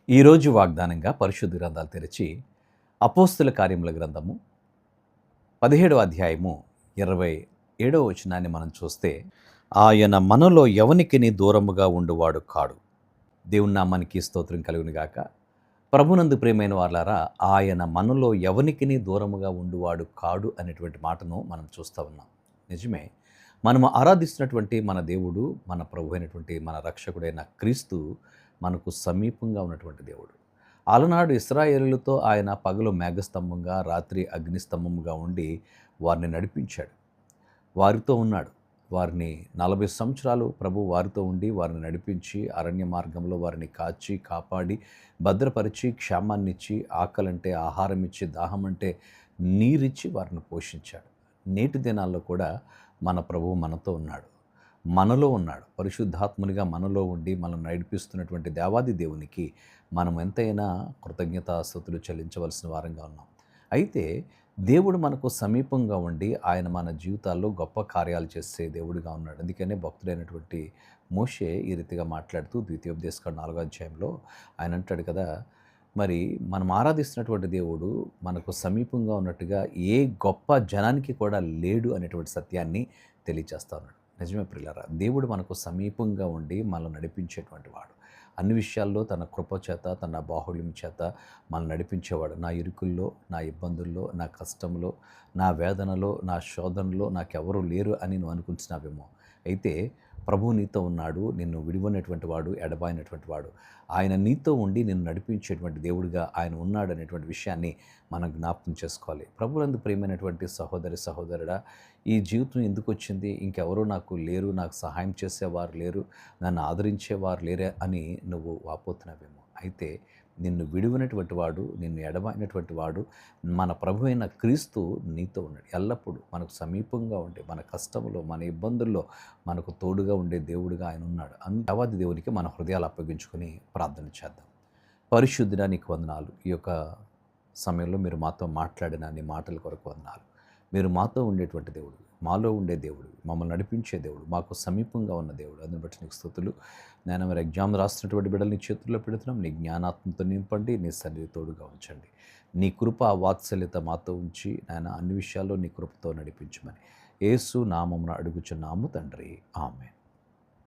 ఈరోజు వాగ్దానంగా పరిశుద్ధ గ్రంథాలు తెరిచి అపోస్తుల కార్యముల గ్రంథము 17వ అధ్యాయము 27వ వచనాన్ని మనం చూస్తే, ఆయన మనలో ఎవనికిని దూరముగా ఉండువాడు కాడు. దేవుని నామానికి స్తోత్రం కలుగును గాక. ప్రభునందు ప్రియమైన వాళ్ళారా, ఆయన మనలో ఎవనికిని దూరముగా ఉండువాడు కాడు అనేటువంటి మాటను మనం చూస్తూ ఉన్నాం. నిజమే, మనము ఆరాధిస్తున్నటువంటి మన దేవుడు, మన ప్రభు అయినటువంటి మన రక్షకుడైన క్రీస్తు మనకు సమీపంగా ఉన్నటువంటి దేవుడు. అలనాడు ఇశ్రాయేలులతో ఆయన పగలు మేఘస్తంభంగా, రాత్రి అగ్నిస్తంభంగా ఉండి వారిని నడిపించాడు. వారితో ఉన్నాడు. వారిని 40 సంవత్సరాలు ప్రభు వారితో ఉండి వారిని నడిపించి అరణ్య మార్గంలో వారిని కాచి కాపాడి భద్రపరిచి క్షేమాన్నిచ్చి, ఆకలంటే ఆహారం ఇచ్చి, దాహమంటే నీరిచ్చి వారిని పోషించాడు. నేటి దినాల్లో కూడా మన ప్రభువు మనతో ఉన్నాడు, మనలో ఉన్నాడు. పరిశుద్ధాత్మునిగా మనలో ఉండి మనం నడిపిస్తున్నటువంటి దేవాది దేవునికి మనం ఎంతైనా కృతజ్ఞతాస్తుతులు చెల్లించవలసిన వారంగా ఉన్నాం. అయితే దేవుడు మనకు సమీపంగా ఉండి ఆయన మన జీవితాల్లో గొప్ప కార్యాలు చేసే దేవుడిగా ఉన్నాడు. అందుకనే భక్తుడైనటువంటి మోషే ఈ రీతిగా మాట్లాడుతూ ద్వితీయోపదేశకాండం 4వ అధ్యాయంలో ఆయన అంటాడు కదా, మరి మనం ఆరాధిస్తున్నటువంటి దేవుడు మనకు సమీపంగా ఉన్నట్టుగా ఏ గొప్ప జనానికి కూడా లేడు అనేటువంటి సత్యాన్ని తెలియచేస్తా ఉన్నాడు. నిజమే ప్రియులారా, దేవుడు మనకు సమీపంగా ఉండి మనల్ని నడిపించేటువంటి వాడు. అన్ని విషయాల్లో తన కృప చేత, తన బాహుళ్యం చేత మనల్ని నడిపించేవాడు. నా ఇరుకుల్లో, నా ఇబ్బందుల్లో, నా కష్టంలో, నా వేదనలో, నా శోధనలో నాకెవరూ లేరు అని నువ్వు అనుకుంటున్నావేమో. అయితే ప్రభువు నీతో ఉన్నాడు, నిన్ను విడివనటువంటి వాడు, ఎడబాయినటువంటి వాడు. ఆయన నీతో ఉండి నిన్ను నడిపించేటువంటి దేవుడిగా ఆయన ఉన్నాడు అనేటువంటి విషయాన్ని మనం జ్ఞాపకం చేసుకోవాలి. ప్రభువునందు ప్రియమైనటువంటి సహోదరి సహోదరుడా, ఈ జీవితం ఎందుకు వచ్చింది? ఇంకెవరూ నాకు లేరు, నాకు సహాయం చేసేవారు లేరు, నన్ను ఆదరించేవారు లేరే అని నువ్వు వాపోతున్నావేమో. అయితే నిన్ను విడివినటువంటి వాడు, నిన్ను ఎడబాయినటువంటి వాడు మన ప్రభు అయిన క్రీస్తు నీతో ఉన్నాడు. ఎల్లప్పుడూ మనకు సమీపంగా ఉండే, మన కష్టంలో, మన ఇబ్బందుల్లో మనకు తోడుగా ఉండే దేవుడిగా ఆయన ఉన్నాడు. దేవాది దేవునికి మన హృదయాలు అప్పగించుకొని ప్రార్థన చేద్దాం. పరిశుద్ధుడా, నీకు వందనాలు. ఈ యొక్క సమయంలో మీరు మాతో మాట్లాడిన నీ మాటల కొరకు వందనాలు. మీరు మాతో ఉండేటువంటి దేవుడు, మాలో ఉండే దేవుడు, మమ్మల్ని నడిపించే దేవుడు, మాకు సమీపంగా ఉన్న దేవుడు. అందుని బట్టి నీకు స్తుతులు. నేను మరి ఎగ్జామ్ రాస్తున్నటువంటి బిడ్డలు నీ చేతుల్లో పెడుతున్నాం. నీ జ్ఞానాత్మతో నింపండి, నీ సన్నిధి తోడుగా ఉంచండి. నీ కృప వాత్సల్యత మాతో ఉంచి నాయన అన్ని విషయాల్లో నీ కృపతో నడిపించమని యేసు నామమున అడుగుచున్నాము తండ్రి, ఆమేన్.